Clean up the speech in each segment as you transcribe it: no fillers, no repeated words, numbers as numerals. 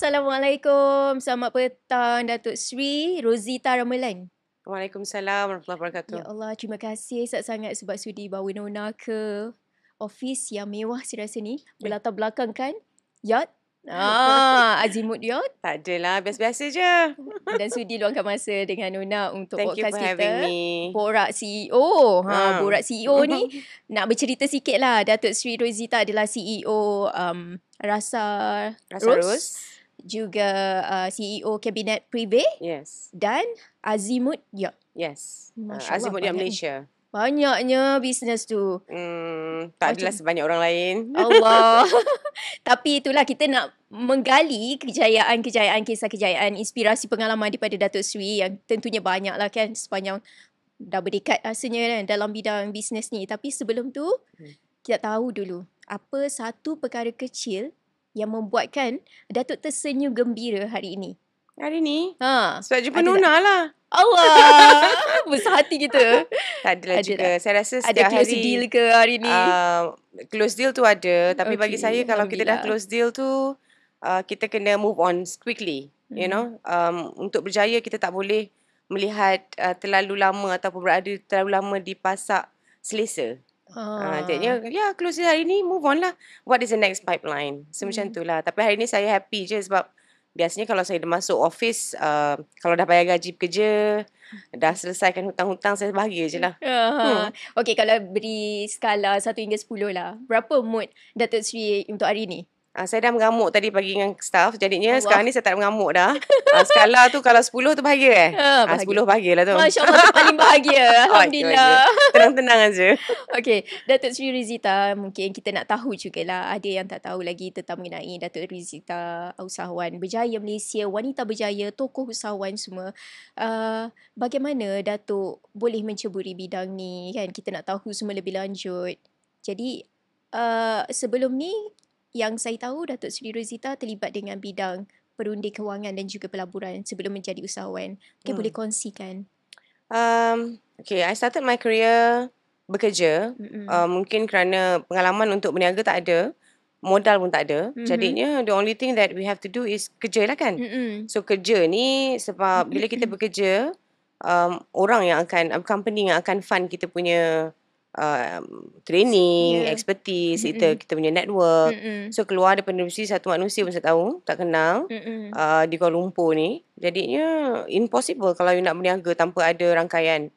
Assalamualaikum. Selamat petang Datuk Sri Rozita Ramalan. Waalaikumsalam warahmatullahi wabarakatuh. Ya Allah, terima kasih sangat-sangat sebab sudi bawa Nona ke office yang mewah saya rasa ni. Berlatar belakangkan yacht. Azimut Yacht. Tak adalah, biasa-biasa je. Dan sudi luangkan masa dengan Nona untuk Thank you podcast for having kita. me. Borak CEO. Borak CEO ni nak bercerita sikit lah. Datuk Sri Rozita adalah CEO Rasa Rose. Juga CEO Kabinet Prive. Yes. Dan Azimut Yacht. Yes. Masya Allah, Azimut Yacht banyak Malaysia. Banyaknya bisnes tu. Tak adalah sebanyak orang lain. Allah. Tapi itulah kita nak menggali kejayaan-kejayaan, kisah kejayaan, inspirasi pengalaman daripada Datuk Sri yang tentunya banyak lah kan sepanjang dah berdekat rasanya kan dalam bidang bisnes ni. Tapi sebelum tu, kita tahu dulu apa satu perkara kecil yang membuatkan Datuk tersenyum gembira hari ini. Hari ni? Sebab jumpa ada Nona tak? lah. Allah. Besar hati kita. Tak adalah Ada juga. tak? Saya rasa Ada setiap close hari deal ke hari ni? Close deal tu ada. Tapi bagi Okay, saya kalau kita dah Alhamdulillah. close deal tu, kita kena move on quickly. You know, untuk berjaya kita tak boleh melihat terlalu lama ataupun berada terlalu lama di pasak selesa. Jadinya close deal hari ni, move on lah. What is the next pipeline? So macam tu lah. Tapi hari ni saya happy je sebab biasanya kalau saya dah masuk office, kalau dah bayar gaji pekerja, dah selesaikan hutang-hutang, saya bahagia je lah. Okay, kalau beri skala 1 hingga 10 lah. Berapa mood Datuk Sri untuk hari ni? Saya dah mengamuk tadi pagi dengan staff. Jadinya Allah. sekarang ni saya tak mengamuk dah. Skala tu kalau 10 tu bahagia Bahagia. 10 bahagia lah tu. Masya Allah, tu paling bahagia. Alhamdulillah. Tenang-tenang aja. Okay, Datuk Sri Rozita, mungkin kita nak tahu jugalah. Ada yang tak tahu lagi tentang mengenai Datuk Rozita, usahawan berjaya Malaysia, wanita berjaya, tokoh usahawan semua. Bagaimana Datuk boleh menceburi bidang ni kan? Kita nak tahu semua lebih lanjut. Jadi, sebelum ni, yang saya tahu Datuk Sri Rozita terlibat dengan bidang perundi kewangan dan juga pelaburan sebelum menjadi usahawan. Mungkin boleh kongsikan. Okay, I started my career bekerja. Mungkin kerana pengalaman untuk berniaga tak ada, modal pun tak ada. Jadinya the only thing that we have to do is kerja lah kan. So kerja ni sebab bila kita bekerja, orang yang akan, company yang akan fund kita punya training, expertise, kita punya network. So keluar daripada universiti satu manusia pun saya tahu, tak kenal, di Kuala Lumpur ni. Jadinya impossible kalau you nak berniaga tanpa ada rangkaian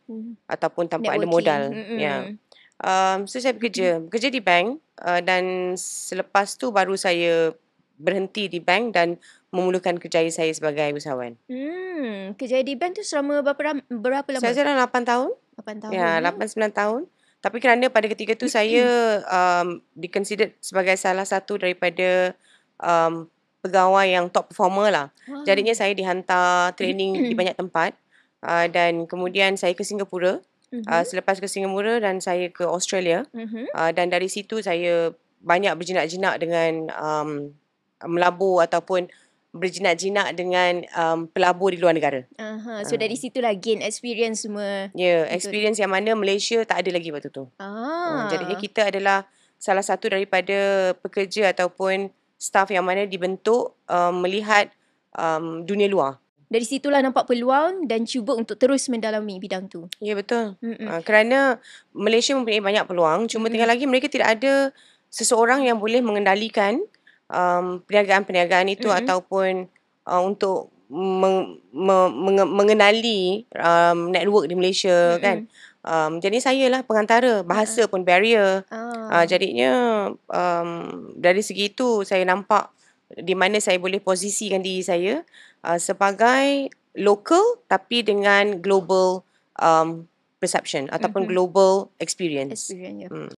ataupun tanpa ada modal. So saya bekerja di bank, dan selepas tu baru saya berhenti di bank dan memulakan kerjaya saya sebagai usahawan. Kerja di bank tu selama berapa lama? Saya dalam 8 tahun. 8 tahun. Ya, 8-9 tahun. Tapi kerana pada ketika tu saya diconsidered sebagai salah satu daripada pegawai yang top performer lah. Jadinya saya dihantar training di banyak tempat. Dan kemudian saya ke Singapura. Selepas ke Singapura dan saya ke Australia. Dan dari situ saya banyak berjinak-jinak dengan melabur ataupun berjinak-jinak dengan pelabur di luar negara. So dari situlah gain experience semua. Experience yang mana Malaysia tak ada lagi waktu tu. Jadinya kita adalah salah satu daripada pekerja ataupun staff yang mana dibentuk melihat dunia luar. Dari situlah nampak peluang dan cuba untuk terus mendalami bidang tu. Ya, betul. Kerana Malaysia mempunyai banyak peluang, cuma tinggal lagi mereka tidak ada seseorang yang boleh mengendalikan perniagaan-perniagaan itu ataupun untuk mengenali network di Malaysia kan. Jadi saya lah pengantara, bahasa pun barrier. Jadinya dari segi itu saya nampak di mana saya boleh posisikan diri saya sebagai local tapi dengan global perception ataupun global experience.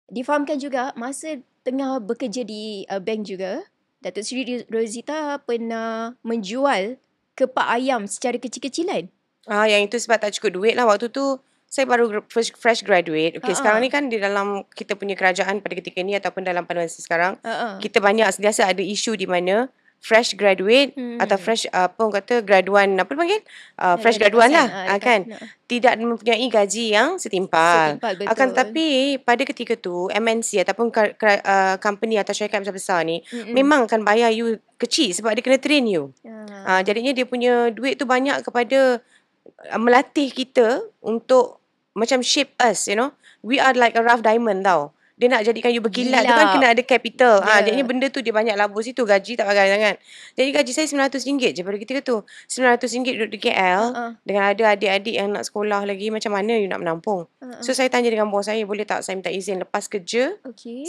Difahamkan juga masa tengah bekerja di bank juga, Datuk Sri Rozita pernah menjual kepak ayam secara kecil-kecilan. Yang itu sebab tak cukup duit lah. Waktu tu saya baru fresh graduate. Okay, sekarang ni kan di dalam kita punya kerajaan pada ketika ni ataupun dalam panduan sekarang, kita banyak sentiasa ada isu di mana fresh graduate atau fresh apa orang kata graduan apa panggil fresh graduan lah kan, tidak mempunyai gaji yang setimpal. Akan tetapi pada ketika tu MNC ataupun company atau syarikat besar-besar ni memang akan bayar you kecil sebab dia kena train you. Jadinya dia punya duit tu banyak kepada melatih kita untuk macam shape us, you know. We are like a rough diamond tau. Dia nak jadikan you berkilat tu kan kena ada capital. Jadinya benda tu dia banyak labur situ. Gaji tak pakai sangat. Jadi gaji saya RM900 je pada ketika tu. RM900 duduk di KL. Dengan ada adik-adik yang nak sekolah lagi. Macam mana you nak menampung? So saya tanya dengan bos saya, boleh tak saya minta izin lepas kerja.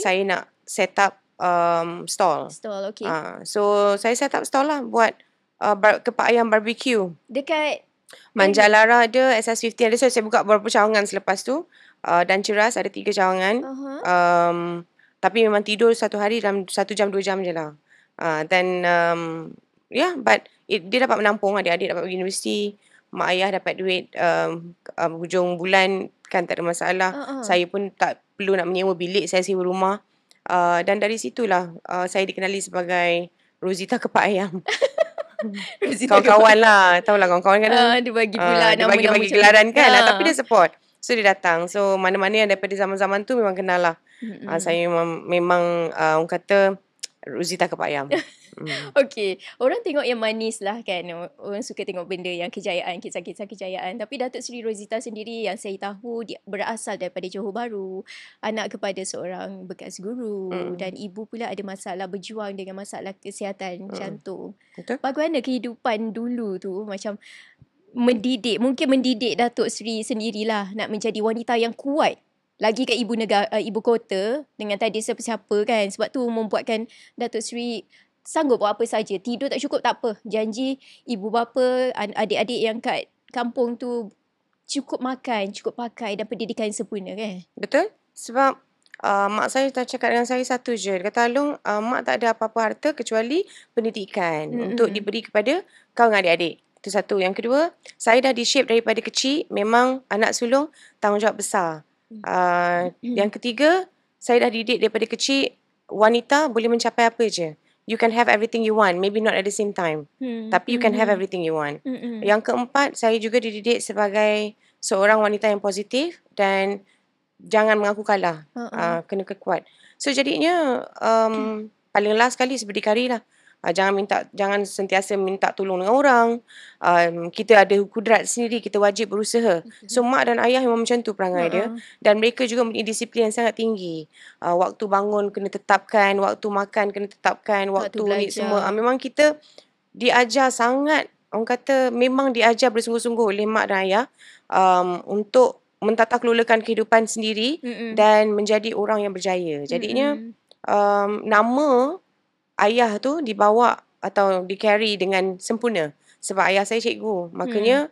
Saya nak set up stall. So saya set up stall lah buat kepak ayam barbecue. Dekat Manjalara ada, SS50 ada. So saya buka beberapa cawangan selepas tu. Dan Ceras ada 3 cawangan. Tapi memang tidur satu hari dalam 1 jam 2 jam je lah. Dan but dia dapat menampung. Adik-adik dapat pergi universiti. Mak ayah dapat duit hujung bulan kan, tak ada masalah. Saya pun tak perlu nak menyewa bilik, saya sewa rumah. Dan dari situlah saya dikenali sebagai Rosita Kepak Ayam. Kawan-kawan lah. Tahulah kawan-kawan kan. Dia bagi pula dia bagi gelaran kan. Tapi dia support. So dia datang. So mana-mana yang daripada zaman-zaman tu memang kenal lah. Saya memang orang kata Rosita Kepak Ayam. Okay. Orang tengok yang manis lah kan. Orang suka tengok benda yang kejayaan, kisah-kisah kejayaan. Tapi Datuk Seri Rosita sendiri yang saya tahu dia berasal daripada Johor Bahru. Anak kepada seorang bekas guru. Dan ibu pula ada masalah, berjuang dengan masalah kesihatan jantung. Betul? Bagaimana kehidupan dulu tu macam mungkin mendidik Datuk Seri sendirilah nak menjadi wanita yang kuat lagi kat ibu kota dengan tak ada siapa-siapa kan. Sebab tu membuatkan Datuk Seri sanggup buat apa saja. Tidur tak cukup tak apa, janji ibu bapa, adik-adik yang kat kampung tu cukup makan, cukup pakai dan pendidikan yang sempurna kan. Betul. Sebab mak saya dah cakap dengan saya satu je. Dia kata, Alung, mak tak ada apa-apa harta kecuali pendidikan untuk diberi kepada kau dengan adik-adik. Itu satu. Yang kedua, saya dah di-shape daripada kecil. Memang anak sulung tanggungjawab besar. Yang ketiga, saya dah didik daripada kecil. Wanita boleh mencapai apa je. You can have everything you want. Maybe not at the same time. Tapi you can have everything you want. Yang keempat, saya juga dididik sebagai seorang wanita yang positif. Dan jangan mengaku kalah. Kena kekuat. So jadinya paling last sekali berdikari lah. Jangan sentiasa minta tolong dengan orang. Kita ada kudrat sendiri, kita wajib berusaha. So mak dan ayah memang macam tu perangai dia. Dan mereka juga mempunyai disiplin yang sangat tinggi. Waktu bangun kena tetapkan, waktu makan kena tetapkan, waktu ni semua. Memang kita diajar sangat, orang kata memang diajar bersungguh-sungguh oleh mak dan ayah untuk mentataklolakan kehidupan sendiri dan menjadi orang yang berjaya. Jadinya nama ayah tu dibawa atau di-carry dengan sempurna. Sebab ayah saya cikgu. Makanya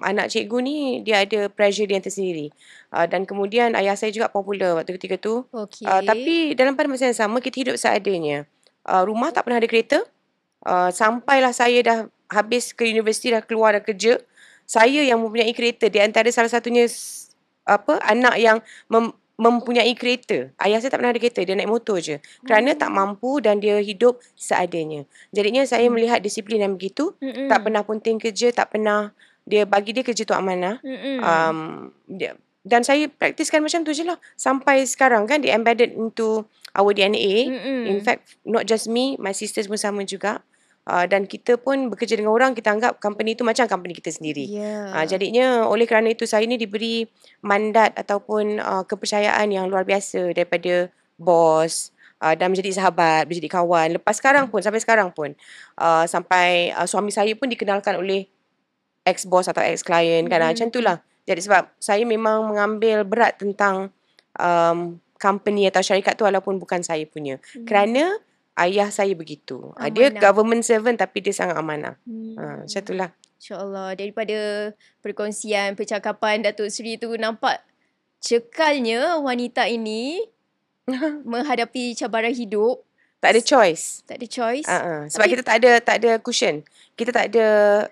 anak cikgu ni dia ada pressure dia tersendiri. Dan kemudian ayah saya juga popular waktu ketika tu. Tapi dalam pada masa yang sama kita hidup seadanya. Rumah tak pernah ada kereta. Sampailah saya dah habis ke universiti, dah keluar, dah kerja. Saya yang mempunyai kereta. Di antara salah satunya anak yang mempunyai kereta. Ayah saya tak pernah ada kereta. Dia naik motor je. Kerana tak mampu dan dia hidup seadanya. Jadinya saya melihat disiplin yang begitu. Tak pernah punting kerja. Tak pernah. Dia bagi dia kerja tu amanah. Dan saya praktiskan macam tu je lah. Sampai sekarang kan dia embedded into our DNA. In fact, not just me. My sisters pun sama juga. Dan kita pun bekerja dengan orang, kita anggap company tu macam company kita sendiri. Jadinya oleh kerana itu saya ni diberi mandat ataupun kepercayaan yang luar biasa daripada bos dan menjadi sahabat, menjadi kawan. Lepas sekarang pun, sampai sekarang pun. Sampai suami saya pun dikenalkan oleh ex-boss atau ex-client kan. Macam itulah. Jadi sebab saya memang mengambil berat tentang company atau syarikat tu walaupun bukan saya punya. Kerana ayah saya begitu. Dia government servant tapi dia sangat amanah. Macam itulah. InsyaAllah. Daripada perkongsian, percakapan Datuk Seri tu nampak cekalnya wanita ini menghadapi cabaran hidup. Tak ada choice. Tak ada choice. Sebab kita tak ada cushion. Kita tak ada,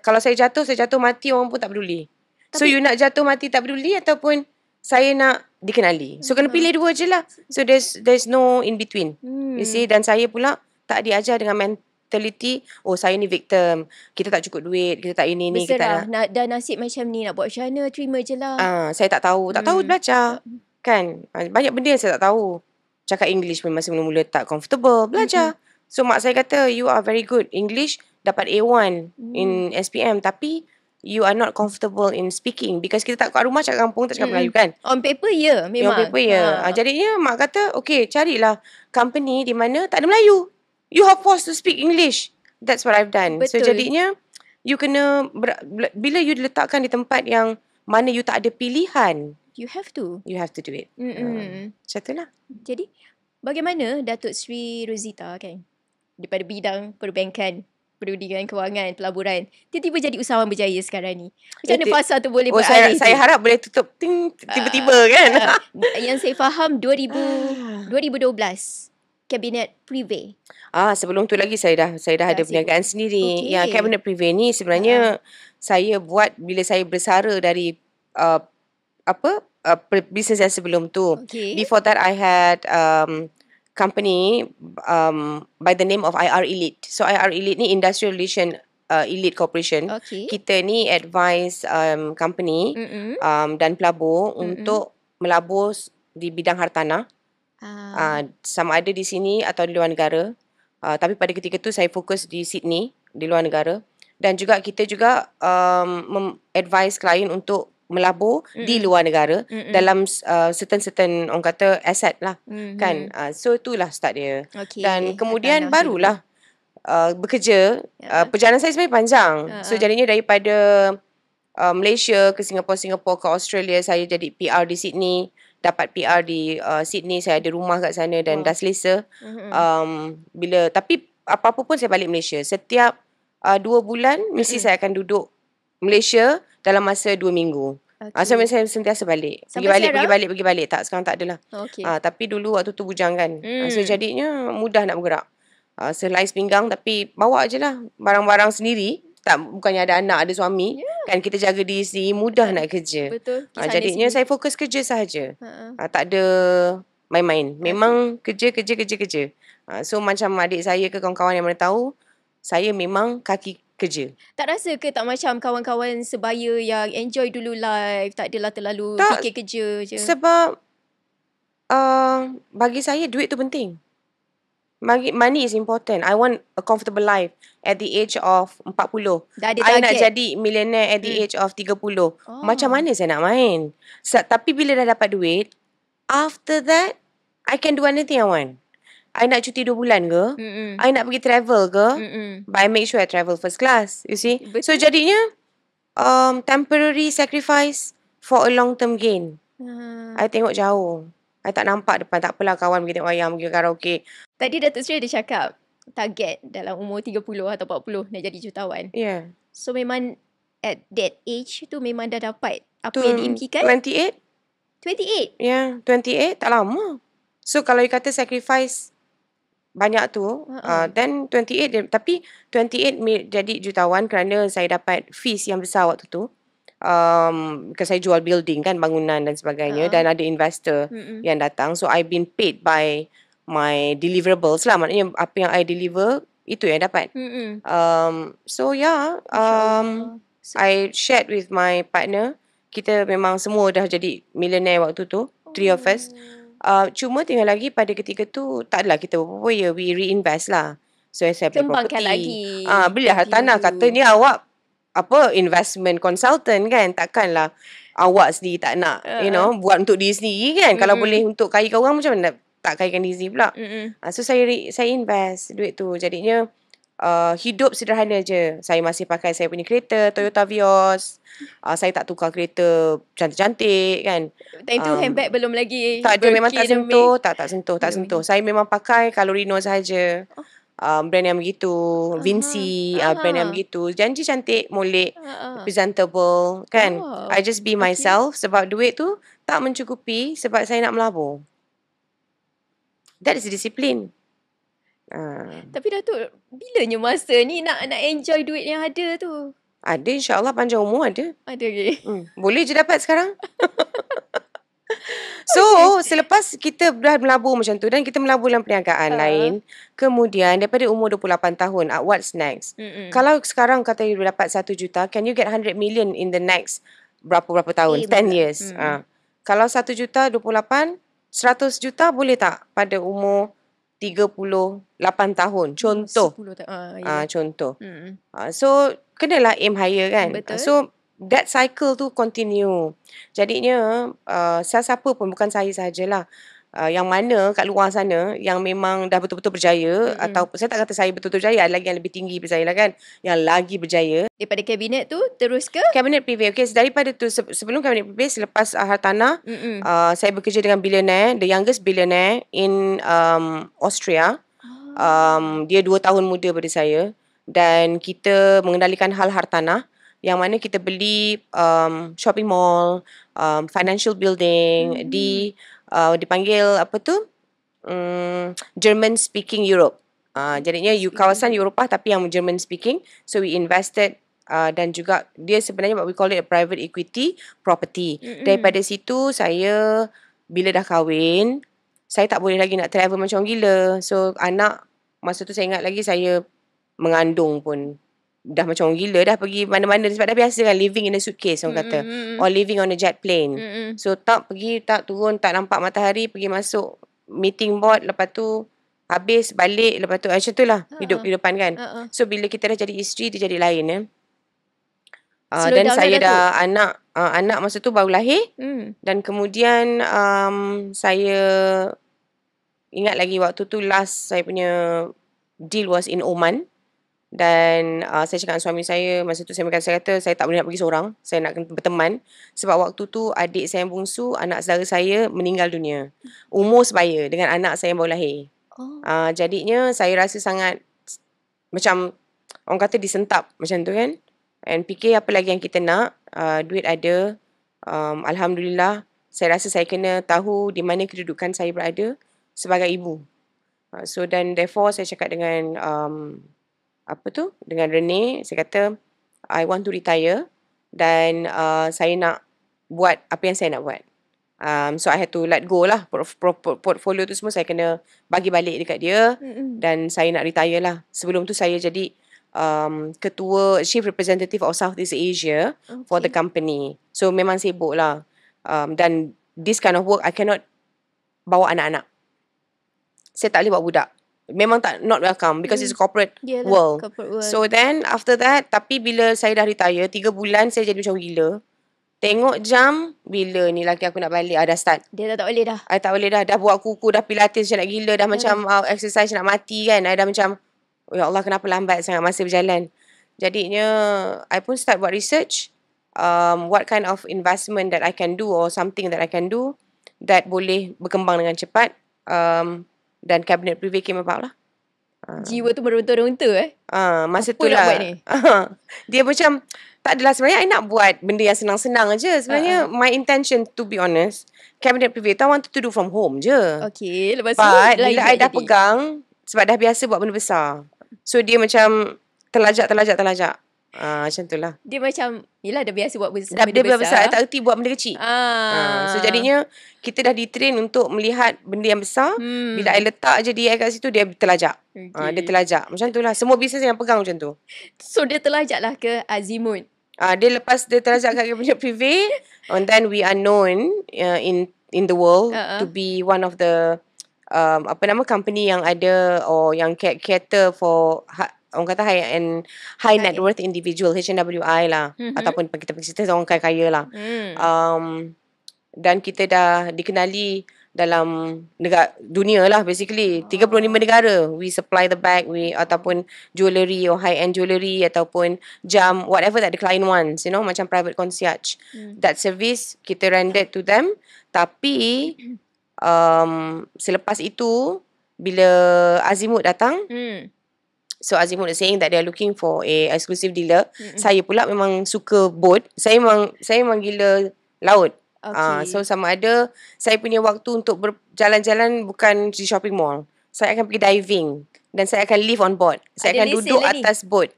kalau saya jatuh mati orang pun tak peduli. So you nak jatuh mati tak peduli ataupun saya nak dikenali. So kena pilih dua je lah. So there's no in between. You see, dan saya pula tak diajar dengan teliti, oh saya ni victim, kita tak cukup duit, kita tak ini ni, kita Berserah. tak Dah nasib macam ni, nak buat macam mana, terima je lah. saya tak tahu. Tak tahu belajar. Tak- Kan? Banyak benda yang saya tak tahu. Cakap English pun masa mula-mula tak comfortable. Belajar. So mak saya kata, you are very good. English dapat A1 in SPM. Tapi you are not comfortable in speaking. Because kita tak kat rumah cakap kampung, tak cakap Melayu kan. On paper, ya, Yang memang. paper ya. Jadinya mak kata, okay, carilah company di mana tak ada Melayu. You are forced to speak English. That's what I've done. So Betul. jadinya, you kena, bila you diletakkan di tempat yang mana you tak ada pilihan, You have to. you have to do it. Macam tu lah. Jadi, bagaimana Datuk Sri Rozita kan, daripada bidang perbankan, perundingan kewangan, pelaburan, tiba-tiba jadi usahawan berjaya sekarang ni. Macam mana fasa tu boleh beralih saya harap boleh tutup tiba-tiba kan. Yang saya faham 2012 Kabinet Privé. Sebelum tu lagi saya dah ada perniagaan sendiri. Okay. Yang Cabinet Privé ni sebenarnya saya buat bila saya bersara dari business yang sebelum tu. Okay. Before that I had company by the name of IR Elite. So IR Elite ni Industrial Relation Elite Corporation. Okay. Kita ni advise company dan pelabur untuk melabur di bidang hartanah. Sama ada di sini atau di luar negara. Tapi pada ketika tu saya fokus di Sydney, di luar negara. Dan juga kita juga advise klien untuk melabur di luar negara dalam certain orang kata aset lah kan. So itulah start dia. Okay. Dan kemudian barulah bekerja. Perjalanan saya sebenarnya panjang. So jadinya daripada Malaysia ke Singapore ke Australia, saya jadi PR di Sydney. Dapat PR di Sydney, saya ada rumah kat sana dan dah selesa. Tapi apa-apa pun saya balik Malaysia. Setiap 2 bulan mesti saya akan duduk Malaysia dalam masa 2 minggu. So saya sentiasa balik. Pergi balik. Tak, sekarang tak adalah. Okay. Tapi dulu waktu tu bujang kan. So jadinya mudah nak bergerak. Selais pinggang tapi bawa je lah barang-barang sendiri. Bukannya ada anak, ada suami. Kan kita jaga diri sendiri, mudah nak kerja. Betul. Jadinya saya fokus kerja sahaja. Tak ada main-main. Memang kerja. So macam adik saya ke kawan-kawan yang mana tahu, saya memang kaki kerja. Tak rasa ke tak macam kawan-kawan sebaya yang enjoy dulu life, tak adalah terlalu fikir kerja je? Sebab bagi saya duit tu penting. Money is important. I want a comfortable life at the age of 40. Dah ada I target. nak jadi millionaire at the age of 30. Macam mana saya nak main? Tapi bila dah dapat duit, after that, I can do anything I want. I nak cuti 2 bulan ke? I nak pergi travel ke? But I make sure I travel first class. You see? Betul. So jadinya, temporary sacrifice for a long term gain. I tengok jauh. I tak nampak depan. Tak apalah kawan pergi tengok wayang, pergi karaoke. Tadi Datuk Sri ada cakap target dalam umur 30 atau 40 nak jadi jutawan. Yeah. So memang at that age tu memang dah dapat apa yang diimpikan? 28. 28? Yeah, 28 tak lama. So kalau you kata sacrifice banyak tu, then 28 tapi 28 jadi jutawan kerana saya dapat fees yang besar waktu tu. Because saya jual building kan, bangunan dan sebagainya, dan ada investor yang datang. So I've been paid by my deliverables lah. Maknanya apa yang I deliver, itu yang dapat. So yeah, I shared with my partner. Kita memang semua dah jadi millionaire waktu tu, 3 of us. Cuma tinggal lagi pada ketika tu, tak adalah kita berapa ya, we reinvest lah. So saya beli Kembangkan property. lagi. Beli hartanah. Katanya awak investment consultant kan. Takkanlah awak sendiri tak nak buat untuk diri sendiri kan. Kalau boleh untuk kayakan orang, macam mana tak kayakan diri sendiri pula. So saya invest duit tu. Jadinya hidup sederhana je. Saya masih pakai saya punya kereta Toyota Vios. Saya tak tukar kereta cantik-cantik kan. Time tu handbag belum lagi. Tak ada, memang tak sentuh. Tak sentuh. Saya memang pakai Calorino sahaja. Brand yang begitu, Vinci, brand yang begitu. Janji cantik, molek, presentable kan. I just be myself. Sebab duit tu tak mencukupi sebab saya nak melabur. That is discipline. Tapi Datuk, bilanya masa ni nak enjoy duit yang ada tu? Ada, insyaAllah panjang umur ada. Ada ke? Boleh je dapat sekarang. So selepas kita dah melabur macam tu dan kita melabur dalam perniagaan lain, kemudian daripada umur 28 tahun, what's next? Kalau sekarang kata you dapat 1 juta, can you get 100 million in the next berapa tahun? 10 years. Kalau 1 juta 28, 100 juta boleh tak pada umur 38 tahun? Contoh. 10 Contoh. So kenalah aim higher kan. Betul. So that cycle tu continue. Jadinya siapa pun, bukan saya sahajalah, yang mana kat luar sana yang memang dah betul-betul berjaya, atau saya tak kata saya betul-betul berjaya, ada lagi yang lebih tinggi daripada saya lah kan, yang lagi berjaya. Daripada kabinet tu terus ke? Cabinet privé. Okay, daripada tu sebelum cabinet privé, selepas hartanah, saya bekerja dengan billionaire, the youngest billionaire in Austria. Dia 2 tahun muda daripada saya, dan kita mengendalikan hal hartanah, yang mana kita beli shopping mall, financial building dipanggil apa tu, German speaking Europe. Jadinya kawasan Eropah tapi yang German speaking. So we invested, dan juga dia sebenarnya what we call it a private equity property. Daripada situ saya bila dah kahwin, saya tak boleh lagi nak travel macam gila. So anak, masa tu saya ingat lagi saya mengandung pun dah macam orang gila, dah pergi mana-mana sebab dah biasa kan living in a suitcase orang kata, or living on a jet plane. So tak pergi, tak turun, tak nampak matahari, pergi masuk meeting board, lepas tu habis balik, lepas tu macam tu lah hidupan kan. So bila kita dah jadi isteri, dia jadi lain ya. Dan saya dah anak masa tu baru lahir, dan kemudian saya ingat lagi waktu tu last saya punya deal was in Oman. Dan saya cakap dengan suami saya, masa tu saya kata saya tak boleh nak pergi seorang, saya nak berteman. Sebab waktu tu adik saya yang bungsu, anak saudara saya meninggal dunia, umur sebaya dengan anak saya yang baru lahir. Jadinya saya rasa sangat macam orang kata disentap macam tu kan. And fikir apa lagi yang kita nak, duit ada, Alhamdulillah. Saya rasa saya kena tahu di mana kedudukan saya berada sebagai ibu. So dan therefore saya cakap dengan dengan Rene, saya kata I want to retire, dan saya nak buat apa yang saya nak buat. So I had to let go lah, portfolio tu semua saya kena bagi balik dekat dia, dan saya nak retire lah. Sebelum tu saya jadi ketua, chief representative of Southeast Asia for the company. So memang sibuk lah, dan this kind of work I cannot bawa anak-anak. Saya tak boleh bawa budak. Memang not welcome because it's a corporate world. So then after that, tapi bila saya dah retire 3 bulan, saya jadi macam gila. Tengok jam, bila ni laki aku nak balik, dah start. Dia tak boleh dah. I tak boleh dah. Dah buat kuku, dah pilates macam nak gila, dah macam exercise nak mati kan. I dah macam, ya Allah kenapa lambat sangat masa berjalan. Jadinya I pun start buat research, what kind of investment that I can do, or something that I can do that boleh berkembang dengan cepat. Dan cabinet privé came about lah. Jiwa tu meronta-ronta masa apa tu lah. Nak buat ni? Dia macam, tak adalah sebenarnya I nak buat benda yang senang-senang aja. Sebenarnya my intention, to be honest, cabinet privé tu I wanted to do from home je. Okay, lepas tu But bila I dah pegang, sebab dah biasa buat benda besar, so dia macam terlajak. Macam tu lah. Dia macam, yelah dah biasa buat benda besar. I tak erti buat benda kecil. So jadinya kita dah ditrain untuk melihat benda yang besar. Bila I letak je dia kat situ, dia terlajak. Dia terlajak. Macam tu lah. Semua bisnes yang pegang macam tu. So dia terlajak lah ke Azimut. Dia lepas dia terlajak kat cabinet privé, and then we are known in the world to be one of the company yang ada, or yang cater for orang kata high net worth individual, HNWI lah, ataupun kita orang kaya lah. Dan kita dah dikenali dalam dunia lah basically. 35 negara we supply the bag, ataupun jewellery or high end jewellery, ataupun jam, whatever that the client wants, macam private concierge. That service kita rendered to them. Tapi selepas itu bila Azimut datang, so Azimut is saying that they are looking for a exclusive dealer. Saya pula memang suka boat. Saya memang gila laut. So sama ada saya punya waktu untuk berjalan-jalan bukan di shopping mall. Saya akan pergi diving, dan saya akan live on board. Saya akan duduk atas boat.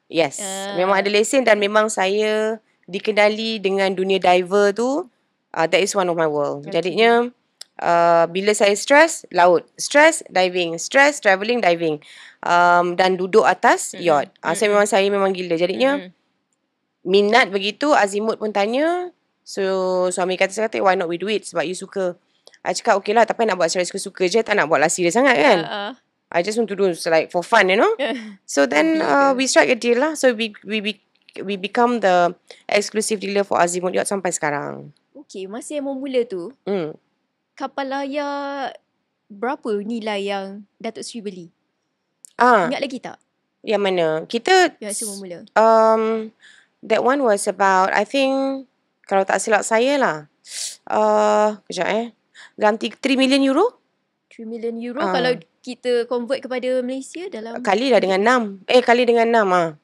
Yes, memang ada lesen, dan memang saya dikenali dengan dunia diver tu. That is one of my world. Jadinya Bila saya stress, laut. Stress, diving. Stress, travelling, diving. Dan duduk atas yacht. Saya memang gila. Jadinya minat begitu, azimut pun tanya. So suami saya kata, why not we do it? Sebab you suka. I cakap okay lah, tapi nak buat secara suka-suka je, tak nak buat lah serius sangat kan. I just want to do like for fun, you know. So then we strike a deal lah. So we become the exclusive dealer for Azimut Yacht sampai sekarang. Okay, masa yang memula tu, kapal layar berapa nilai yang Datuk Seri beli? Ingat lagi tak? Yang mana? Kita Yang semula. That one was about, I think, kalau tak silap saya lah. Kejap dalam 3 million euro. 3 million euro kalau kita convert kepada Malaysia dalam kali lah dengan 6. Kali dengan 6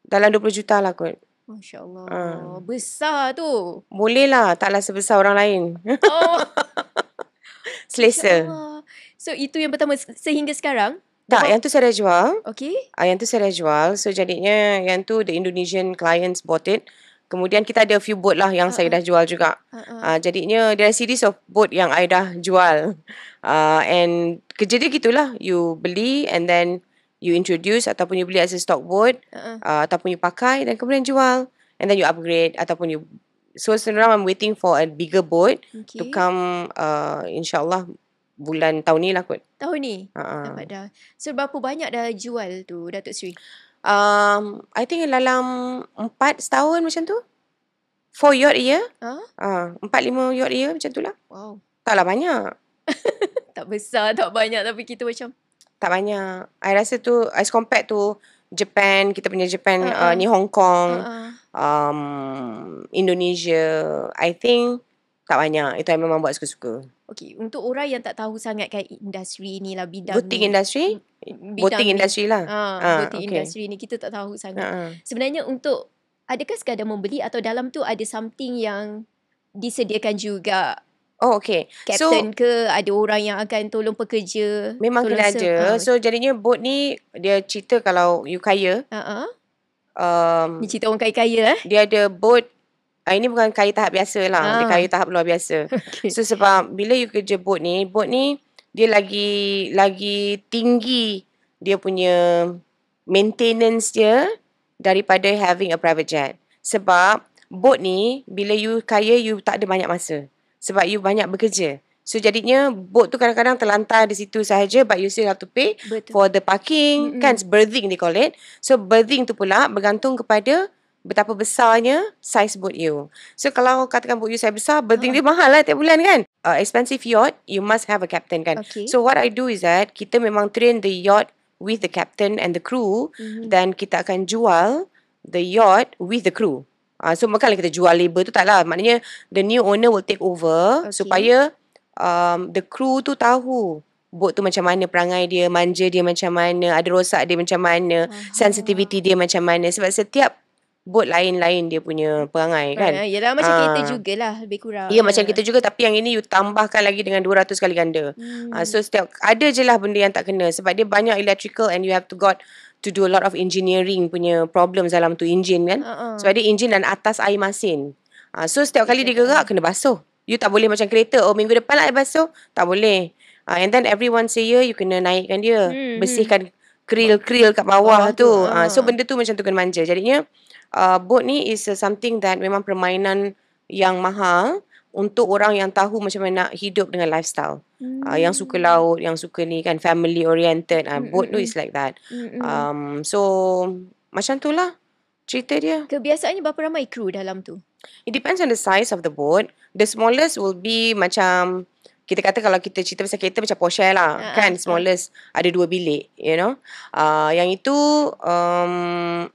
dalam 20 juta lah kot. Masya Allah. Besar tu. Boleh lah, taklah sebesar orang lain. Selesa. So itu yang pertama sehingga sekarang? Tak, yang tu saya dah jual. Okay. Yang tu saya dah jual. So jadinya yang tu the Indonesian clients bought it. Kemudian kita ada a few boat lah yang saya dah jual juga. Jadinya there are series of boat yang I dah jual. And kerja dia gitulah. You beli and then you introduce ataupun you beli as a stock boat. Ataupun you pakai dan kemudian jual. And then you upgrade ataupun you... So sebenarnya I'm waiting for a bigger boat to come insyaAllah bulan tahun ni lah kot. Tahun ni? Dapat dah. So berapa banyak dah jual tu Datuk Seri? I think dalam 4 setahun macam tu. 4 yacht a year. 4-5 yacht a year macam tu lah. Wow. Taklah banyak. Tak besar, tak banyak tapi kita macam. Tak banyak. I rasa tu as compared to Japan, kita punya Japan ni Hong Kong, Indonesia, I think tak banyak. Itu I memang buat suka-suka. Okay, untuk orang yang tak tahu sangat kan industri ni lah, bidang Boating industry? Boating industry lah. Boating industry ni kita tak tahu sangat. Sebenarnya untuk, adakah sekadar membeli atau dalam tu ada something yang disediakan juga? Oh, okay. Captain ke, ada orang yang akan tolong pekerja? Memang kena ada. So jadinya boat ni, dia cerita kalau you kaya. Ni cerita orang kaya-kaya Dia ada boat. Ini bukan kaya tahap biasa lah. Dia kaya tahap luar biasa. Okay. So sebab bila you kerja boat ni dia lagi tinggi dia punya maintenance dia daripada having a private jet. Sebab boat ni bila you kaya, you tak ada banyak masa. Sebab you banyak bekerja. So jadinya boat tu kadang-kadang terlantar di situ sahaja, but you still have to pay for the parking. Kan berthing they call it. So berthing tu pula bergantung kepada betapa besarnya size boat you. So kalau katakan boat you size besar, berthing dia mahal lah tiap bulan kan. Expensive yacht, you must have a captain kan. Okay. So what I do is that kita memang train the yacht with the captain and the crew. Dan kita akan jual the yacht with the crew. So bukanlah kita jual labor tu, taklah. Maknanya the new owner will take over supaya the crew tu tahu boat tu macam mana perangai dia, manja dia macam mana, ada rosak dia macam mana, sensitivity dia macam mana. Sebab setiap boat lain-lain dia punya perangai kan. Yelah macam kita jugalah lebih kurang. Ya macam kita juga, tapi yang ini you tambahkan lagi dengan 200 kali ganda. So setiap ada je lah benda yang tak kena. Sebab dia banyak electrical and you have to do a lot of engineering punya problems dalam tu engine kan. Sebab dia engine dan atas air masin. So setiap kali dia gerak kena basuh. You tak boleh macam kereta, minggu depan lah air basuh. Tak boleh. And then every once a year you kena naikkan dia. Bersihkan krill kat bawah tu. So benda tu macam tu kena manja. Jadinya boat ni is something that memang permainan yang mahal untuk orang yang tahu macam mana nak hidup dengan lifestyle. Yang suka laut, yang suka ni kan, family oriented. Boat tu is like that. So macam tu lah cerita dia. Kebiasaannya berapa ramai kru dalam tu? It depends on the size of the boat. The smallest will be macam, kita kata kalau kita cerita pasal kereta macam Porsche lah. Kan smallest ada 2 bilik, you know. Yang itu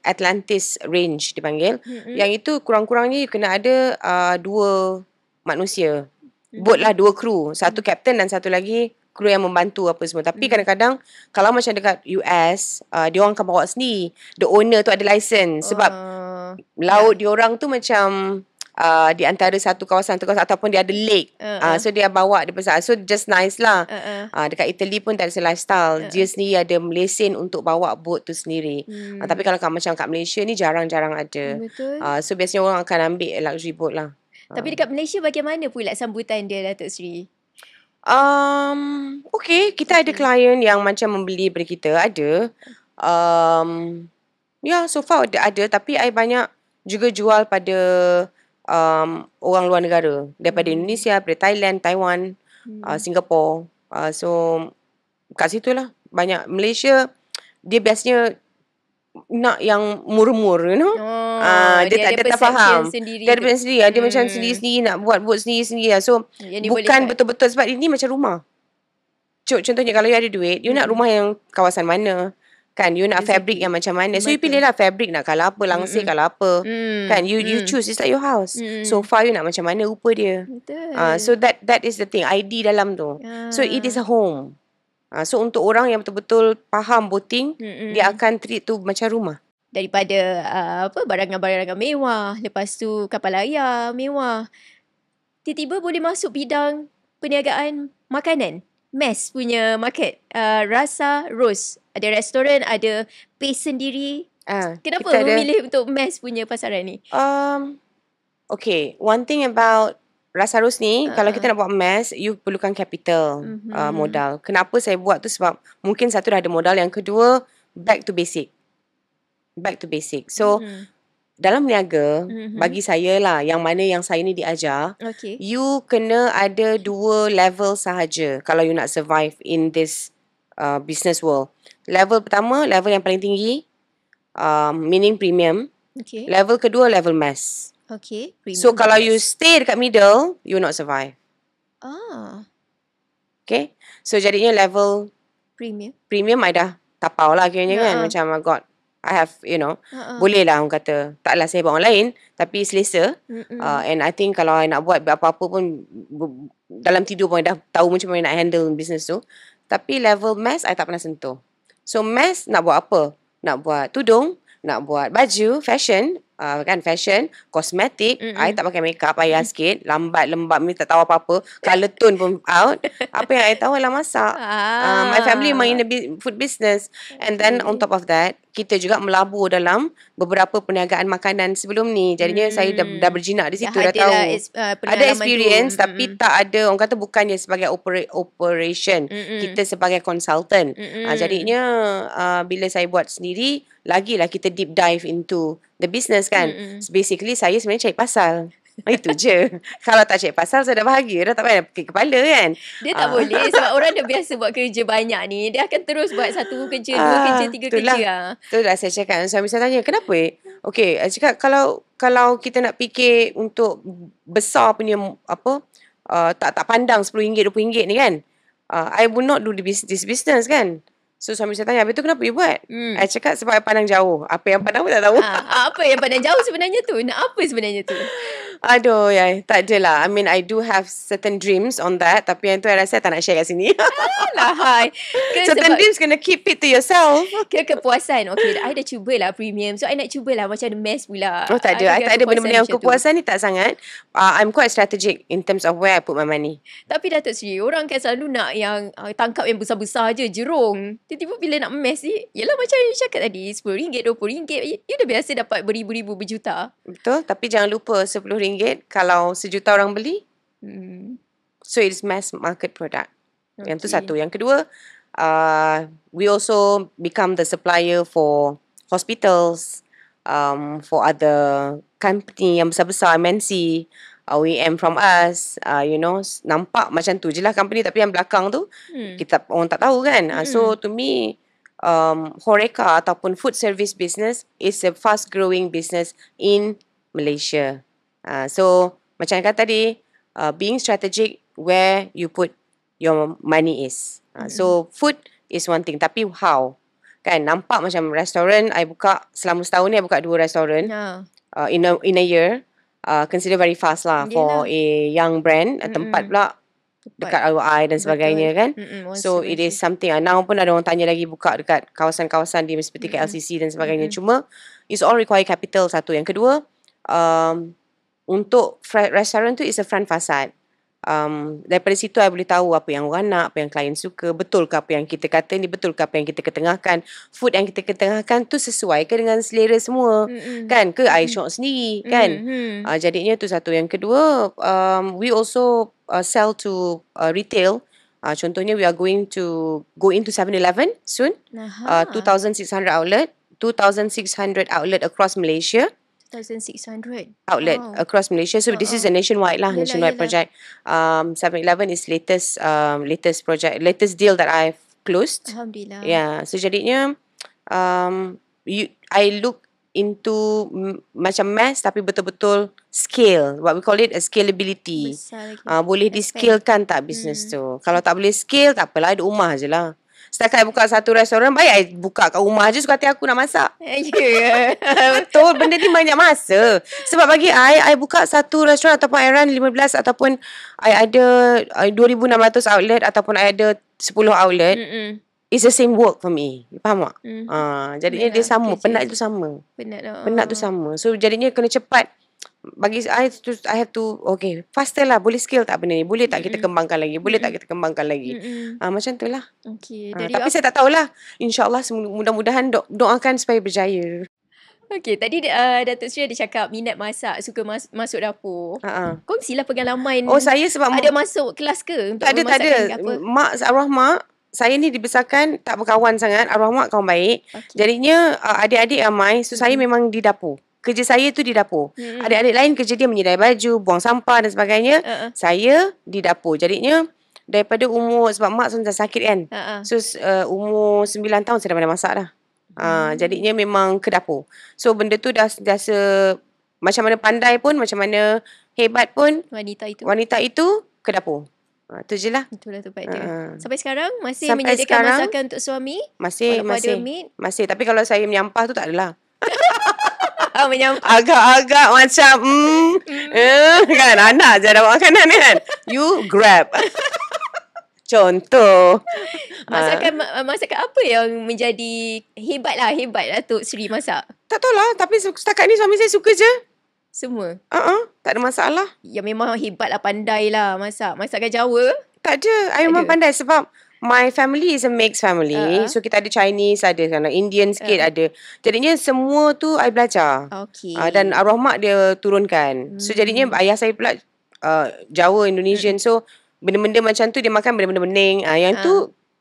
Atlantis range dipanggil. Yang itu kurang-kurangnya you kena ada 2 manusia. Boat lah 2 kru. Satu captain dan satu lagi kru yang membantu apa semua. Tapi kadang-kadang kalau macam dekat US, dia orang akan bawa sendiri. The owner tu ada license. Sebab laut diorang tu macam di antara satu kawasan ataupun dia ada lake. So dia bawa dia besar. So just nice lah. Dekat Italy pun tak ada lifestyle. Dia sendiri ada lesen untuk bawa boat tu sendiri. Tapi kalau macam kat Malaysia ni jarang-jarang ada. Betul. So biasanya orang akan ambil luxury boat lah. Tapi dekat Malaysia bagaimana pula sambutan dia Datuk Seri? Okay, kita ada Okay. klien yang macam membeli daripada kita, ada. So far ada, tapi I banyak juga jual pada orang luar negara. Daripada Indonesia, daripada Thailand, Taiwan, Singapore. So, kat situ lah. Banyak. Malaysia, dia biasanya nak yang murmur, you know. Dia ada dia tak perception faham. sendiri. Dia ada perception sendiri. Dia macam sendiri-sendiri nak buat sendiri-sendiri lah. So, Yang bukan dibolehkan. betul-betul sebab ini macam rumah. Contohnya kalau you ada duit, you nak rumah yang kawasan mana? Kan, you nak fabric yang macam mana? So, you pilih lah fabric nak colour apa, langsir colour apa. Kan, you choose. It's like your house. Sofa you nak macam mana rupa dia. Betul. So, that is the thing. ID dalam tu. So, it is a home. So, untuk orang yang betul-betul faham boating, dia akan treat tu macam rumah. Daripada barangan-barangan mewah, lepas tu kapal layar mewah, tiba-tiba boleh masuk bidang perniagaan makanan. Mess punya market. Rasa Rose. Ada restoran, ada pace sendiri. Kenapa memilih untuk mess punya pasaran ni? Okay, one thing about Rasa Rose ni, kalau kita nak buat mass, you perlukan capital, modal. Kenapa saya buat tu sebab mungkin satu dah ada modal, yang kedua, back to basic. So, dalam niaga, bagi saya lah, yang mana yang saya ni diajar, you kena ada 2 level sahaja kalau you nak survive in this business world. Level pertama, level yang paling tinggi, meaning premium. Level kedua, level mass. So, kalau you stay dekat middle, you will not survive. Okay. So, jadinya level premium I dah tapau lah kiranya kan. Macam I have, boleh lah orang kata. Taklah saya buat orang lain, tapi selesa. And I think kalau I nak buat apa-apa pun, dalam tidur pun I dah tahu macam mana nak handle business tu. Tapi level mass, I tak pernah sentuh. So, mass nak buat apa? Nak buat tudung, nak buat baju, fashion, fashion, kosmetik. I tak pakai makeup, payah sikit. Lambat-lembat, ni tak tahu apa-apa. Colour tone pun out. Apa yang I tahu adalah masak. My family main in the food business. And then on top of that, kita juga melabur dalam beberapa perniagaan makanan sebelum ni. Jadinya saya dah berjinak di situ, dah tahu. Ada experience tapi tak ada, orang kata bukannya sebagai operation. Kita sebagai consultant. Jadinya bila saya buat sendiri, lagilah kita deep dive into the business kan. Basically saya sebenarnya cari pasal. Itu je. Kalau tak cari pasal, saya dah bahagia dah, tak payah fikir kepala kan. Dia tak boleh sebab orang dah biasa buat kerja banyak ni. Dia akan terus buat satu kerja, dua kerja, tiga kerja. Itulah saya cakap. Suami saya tanya, kenapa Okay, saya cakap kalau kita nak fikir untuk besar punya tak pandang RM10, RM20 ni kan, I would not do this business kan. So suami saya tanya, habis tu kenapa you buat? I cakap sebab I pandang jauh. Apa yang pandang pun tak tahu. Apa yang pandang jauh sebenarnya tu? Nak apa sebenarnya tu? Aduh, tak adalah. I mean, I do have certain dreams on that. Tapi yang tu I rasa tak nak share kat sini. Alah, certain dreams kena keep it to yourself. Kepuasan. Okay, I dah cubalah premium. So, I nak cubalah macam the mass pula. Oh, tak ada. I tak ada benda-benda yang kepuasan ni tak sangat. I'm quite strategic in terms of where I put my money. Tapi Datuk Seri, orang kan selalu nak yang tangkap yang besar-besar je, jerung. Tiba-tiba bila nak mass ni, yelah macam you cakap tadi, RM10, RM20. You dah biasa dapat beribu-ribu, berjuta. Betul. Tapi jangan lupa RM10 kalau sejuta orang beli. So it's mass market product. Yang tu satu. Yang kedua, we also become the supplier for hospitals, for other company yang besar-besar, MNC, OEM from us, nampak macam tu je lah company, tapi yang belakang tu kita orang tak tahu kan. So to me, Horeca ataupun food service business is a fast growing business in Malaysia. So macam yang kata tadi, being strategic where you put your money is. So food is one thing, tapi how? Kan nampak macam restoran, I buka selama setahun ni I buka 2 restoran in a year. Consider very fast lah for a young brand. Tempat pula dekat ROI dan sebagainya kan. So it is something. Now pun ada orang tanya lagi buka dekat kawasan-kawasan di seperti KLCC dan sebagainya. Cuma it's all require capital, satu. Yang kedua, untuk restoran tu is a front facade. Daripada situ I boleh tahu apa yang orang nak, apa yang klien suka, betul ke apa yang kita kata ni, betul ke apa yang kita ketengahkan, food yang kita ketengahkan tu sesuai ke dengan selera semua, kan, ke I syok sendiri kan. Jadinya tu satu. Yang kedua, we also sell to retail Contohnya we are going to go into 7-Eleven soon. 2,600 outlet. 2,600 outlet across Malaysia. 1,600. Outlet Wow. across Malaysia. So this is a nationwide lah, Yalah, nationwide yalah. project. 7-Eleven is latest project, latest deal that I've closed. Alhamdulillah. Yeah, so jadinya I look into macam mass tapi betul-betul scale. What we call it a scalability. Besar lagi. Boleh di-scalekan tak business tu. Kalau tak boleh scale, tak apalah, di rumah je lah. Setakat I buka satu restoran, baik I buka kat rumah je, suka hati aku nak masak. Ya. Betul, benda ni banyak masa. Sebab bagi I buka satu restoran ataupun I run 15 ataupun I ada 2,600 outlet ataupun I ada 10 outlet. It's the same work for me. You faham tak? Jadinya dia sama. Penat tu sama. Penat tu sama. So jadinya kena cepat. Bagi I have to okay, faster lah. Boleh scale tak benda ni? Boleh tak kita kembangkan lagi? Boleh tak kita kembangkan lagi? Macam tu lah. Okay, Tapi saya tak tahulah. InsyaAllah mudah-mudahan doakan supaya berjaya. Okay, tadi Datuk Sri ada cakap minat masak, suka masuk dapur. Kongsilah pengalaman. Oh, saya sebab ada masuk kelas ke? Untuk tak ada. Mak, arwah mak, saya ni dibesarkan tak berkawan sangat. Arwah mak kawan baik. Jadinya adik-adik ramai. So saya memang di dapur. Kerja saya tu di dapur. Adik-adik lain kerja dia menyedai baju, buang sampah dan sebagainya. Saya di dapur. Jadinya daripada umur, sebab mak sudah sakit kan. So umur 9 tahun saya dah pandai masak dah. Jadinya memang ke dapur. So benda tu dah macam mana pandai pun, macam mana hebat pun, wanita itu ke dapur. Tu je lah. Itulah tempat dia. Sampai sekarang masih menyediakan masakan untuk suami? Masih. Tapi kalau saya menyampah tu tak adalah. Menyampah. Agak-agak macam kan anak je ada makanan kan. You grab. Contoh. Masakan apa yang menjadi hebat Datuk Sri masak? Tak tahulah. Tapi setakat ni suami saya suka je. Semua? Tak ada masalah. Ya memang hebat lah, pandai lah masak. Masakan Jawa? Tak ada. I memang pandai sebab my family is a mixed family. So kita ada Chinese, ada Indian sikit, ada. Jadinya semua tu I belajar. Okay. Dan arwah mak dia turunkan. So jadinya ayah saya pula Jawa, Indonesian. So benda-benda macam tu dia makan benda-benda bening. Yang tu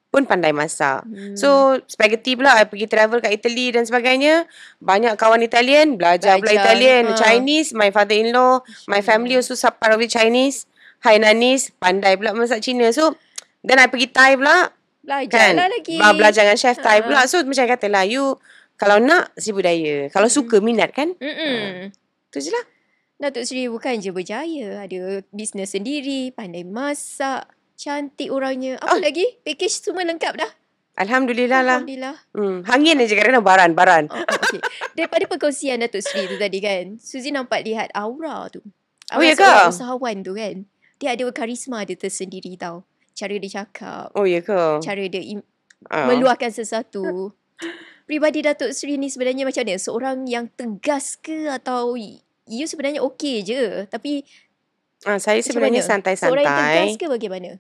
pun pandai masak. So spaghetti pula I pergi travel kat Italy dan sebagainya. Banyak kawan Italian, belajar pula Italian. Chinese, my father-in-law, my family also part of it Chinese. Hainanese, pandai pula masak Cina. So dan I pergi Thai pula. Belajar lah lagi. Belajar dengan chef Thai pula. So macam katalah, you kalau nak, si budaya. Kalau suka, minat kan. Tu je lah. Datuk Sri bukan je berjaya. Ada bisnes sendiri, pandai masak, cantik orangnya. Apa lagi? Package semua lengkap dah. Alhamdulillah lah. Alhamdulillah. Hangin je kadang-kadang baran. Okay. Daripada perkongsian Datuk Sri tu tadi kan, Suzy nampak lihat aura tu. Ya ke? Seorang usahawan tu kan. Dia ada karisma dia tersendiri tau. Cara dia cakap. Ya ke? Cara dia meluahkan sesuatu. Peribadi Datuk Sri ni sebenarnya macam mana? Seorang yang tegas ke atau you sebenarnya okey je? Tapi saya sebenarnya santai-santai. Seorang yang tegas ke bagaimana?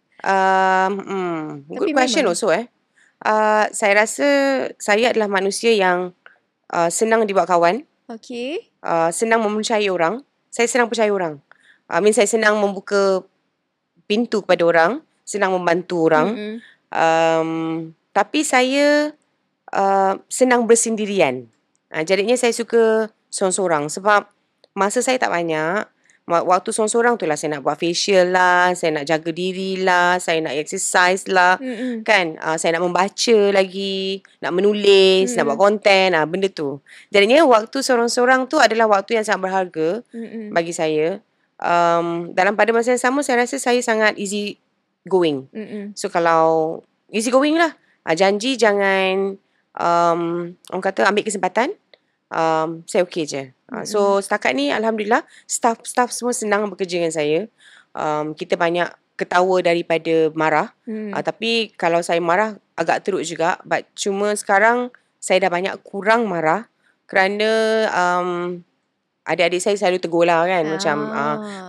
Good question also saya rasa saya adalah manusia yang senang dibuat kawan. Okay. Senang mempercayai orang. Saya senang percaya orang. Saya senang membuka pintu kepada orang. Senang membantu orang. Tapi saya senang bersendirian. Jadinya saya suka sorang-sorang. Sebab masa saya tak banyak. Waktu sorang-sorang tu lah saya nak buat facial lah. Saya nak jaga diri lah. Saya nak exercise lah. Kan? Saya nak membaca lagi. Nak menulis. Nak buat konten. Benda tu. Jadinya waktu sorang-sorang tu adalah waktu yang sangat berharga bagi saya. Dalam pada masa yang sama saya rasa saya sangat easy going. So kalau easy going lah. Janji jangan orang kata ambil kesempatan. Saya okey je. So setakat ni alhamdulillah staff semua senang bekerja dengan saya. Kita banyak ketawa daripada marah. Tapi kalau saya marah agak teruk juga. But cuma sekarang saya dah banyak kurang marah kerana adik-adik saya selalu tegur lah kan. Macam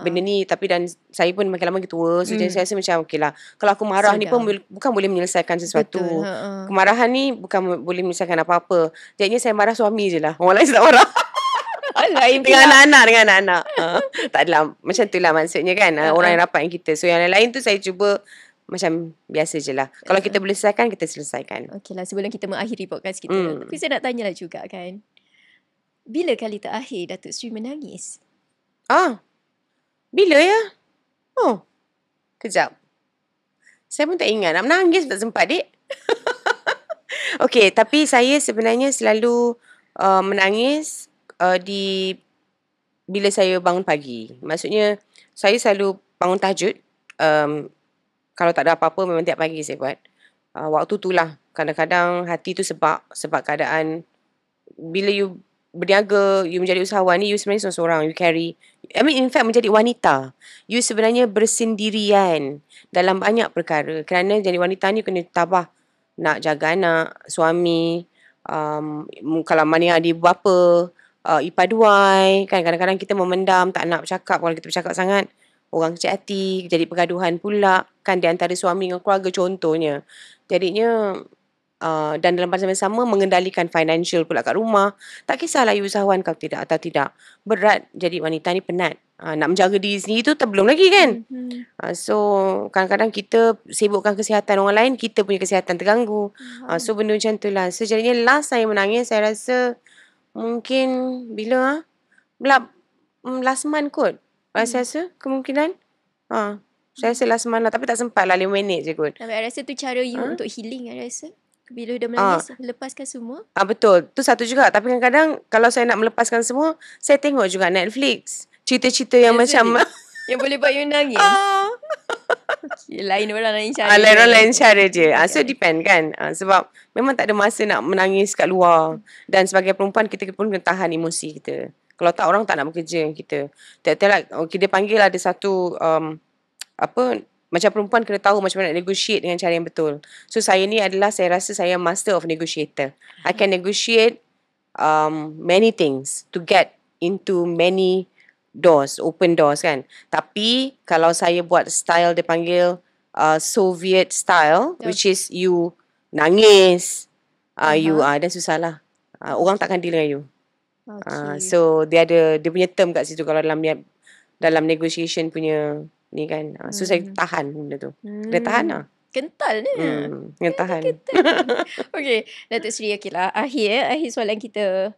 benda ni. Tapi dan saya pun makin lama tua. So jadi saya rasa macam okey lah. Kalau aku marah ni pun bukan boleh menyelesaikan sesuatu. Betul. Kemarahan ni bukan boleh menyelesaikan apa-apa. Jadinya saya marah suami je lah. Orang lain tak marah. Dengan anak-anak. Tak adalah. Macam tu lah maksudnya kan. Orang yang rapat dengan kita. So yang lain tu saya cuba macam biasa je lah. Kalau kita boleh selesaikan, kita selesaikan. Okey lah, sebelum kita mengakhiri podcast kita, tapi saya nak tanyalah juga kan. Bila kali terakhir Datuk Seri menangis? Bila ya? Kejap. Saya pun tak ingat. Nak menangis tak sempat, Dik. Okey, tapi saya sebenarnya selalu menangis bila saya bangun pagi. Maksudnya, saya selalu bangun tahajud. Kalau tak ada apa-apa, memang tiap pagi saya buat. Waktu tu lah. Kadang-kadang hati tu sebab keadaan. Bila you berniaga, you menjadi usahawan ni, you sebenarnya seorang-seorang. You carry, in fact menjadi wanita, you sebenarnya bersendirian dalam banyak perkara. Kerana jadi wanita ni kena tabah. Nak jaga anak, suami, kalau mana ada ibu bapa, ipaduai, kan kadang-kadang kita memendam, tak nak bercakap. Kalau kita bercakap sangat, orang kecil hati, jadi pergaduhan pula, kan di antara suami dengan keluarga contohnya. Jadinya, dan dalam masa yang sama mengendalikan financial pula kat rumah. Tak kisahlah you usahawan kau tidak atau tidak. Berat jadi wanita ni, penat. Nak menjaga diri sendiri tu belum lagi kan. So kadang-kadang kita sibukkan kesihatan orang lain, kita punya kesihatan terganggu. So benda macam tu lah. So jadinya last saya menangis, saya rasa mungkin bila last month kot. Saya rasa kemungkinan saya rasa last month lah. Tapi tak sempat lah, 5 minit je kot. Tapi I rasa tu cara you untuk healing, I rasa. Bila dah menangis, lepaskan semua. Betul. Tu satu juga. Tapi kadang-kadang kalau saya nak melepaskan semua, saya tengok juga Netflix. Cerita-cerita yang macam yang boleh buat you nangis. Okay, lain orang lain cara. Lain orang lain cara je. So depend kan. Sebab memang tak ada masa nak menangis kat luar. Dan sebagai perempuan, kita pun kena tahan emosi kita. Kalau tak, orang tak nak bekerja dengan kita. Dia panggil ada satu macam perempuan kena tahu macam mana nak negotiate dengan cara yang betul. So saya ni adalah, saya rasa saya master of negotiator. I can negotiate many things to get into many doors, open doors kan. Tapi kalau saya buat style dia panggil Soviet style, which is you nangis, dan susah lah. Orang takkan deal dengan you. So dia punya term kat situ kalau dalam negotiation punya ni kan. So saya tahan benda tu. Dia tahan lah. Kental ni. Dia tahan. Okay, Datuk Seri, okay lah. Akhir soalan kita.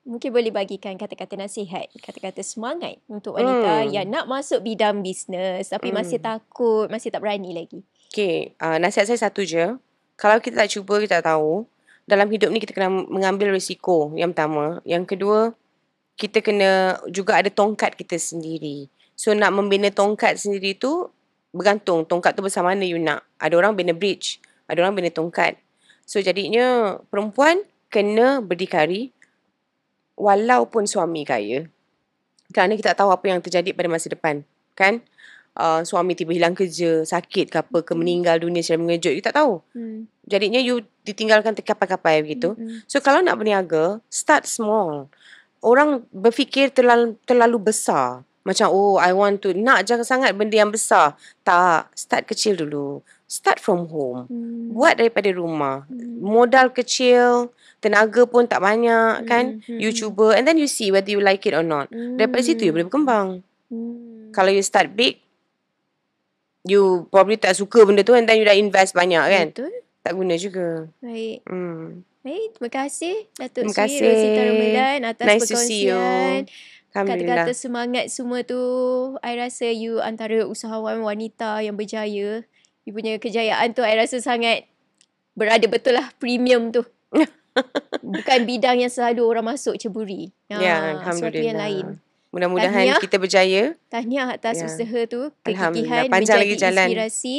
Mungkin boleh bagikan kata-kata nasihat, kata-kata semangat untuk wanita yang nak masuk bidang bisnes tapi masih takut, masih tak berani lagi. Okay, nasihat saya satu je. Kalau kita tak cuba, kita tak tahu. Dalam hidup ni kita kena mengambil risiko, yang pertama. Yang kedua, kita kena juga ada tongkat kita sendiri. So nak membina tongkat sendiri tu, bergantung tongkat tu besar mana you nak. Ada orang bina bridge, ada orang bina tongkat. So jadinya perempuan kena berdikari walaupun suami kaya. Kerana kita tak tahu apa yang terjadi pada masa depan. Kan? Suami tiba hilang kerja, sakit ke apa, ke meninggal dunia secara mengejut. You tak tahu. Jadinya you ditinggalkan terkapai-kapai begitu. So kalau nak berniaga, start small. Orang berfikir terlalu besar. Macam, I want to. Nak jangan sangat benda yang besar. Tak. Start kecil dulu. Start from home. Buat daripada rumah. Modal kecil. Tenaga pun tak banyak kan. You cuba. And then you see whether you like it or not. Daripada situ you boleh berkembang. Kalau you start big, you probably tak suka benda tu. And then you dah invest banyak kan. Betul. Tak guna juga. Baik. Baik, terima kasih Datuk Terima kasih. Seri Rosita Ramadan atas Nice to see you. perkongsian. Alhamdulillah. Kata-kata semangat semua tu, I rasa you antara usahawan wanita yang berjaya. You punya kejayaan tu I rasa sangat berada betul lah, premium tu. Bukan bidang yang selalu orang masuk ceburi. Ya, sesuatu yang lain. Mudah-mudahan Tahniah. kita berjaya. Tahniah atas usaha tu, Alhamdulillah. kegigihan Panjang menjadi lagi jalan. inspirasi,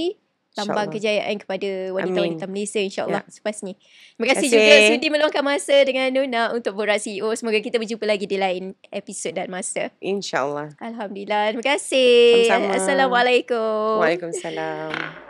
tambang InsyaAllah. kejayaan kepada wanita-wanita Malaysia insya-Allah selepas ni. Terima kasih Terima juga kasih. sudi meluangkan masa dengan Nona untuk Borak CEO. Semoga kita berjumpa lagi di lain episod dan masa. InsyaAllah. Alhamdulillah. Terima kasih. Sama-sama. Assalamualaikum. Waalaikumsalam.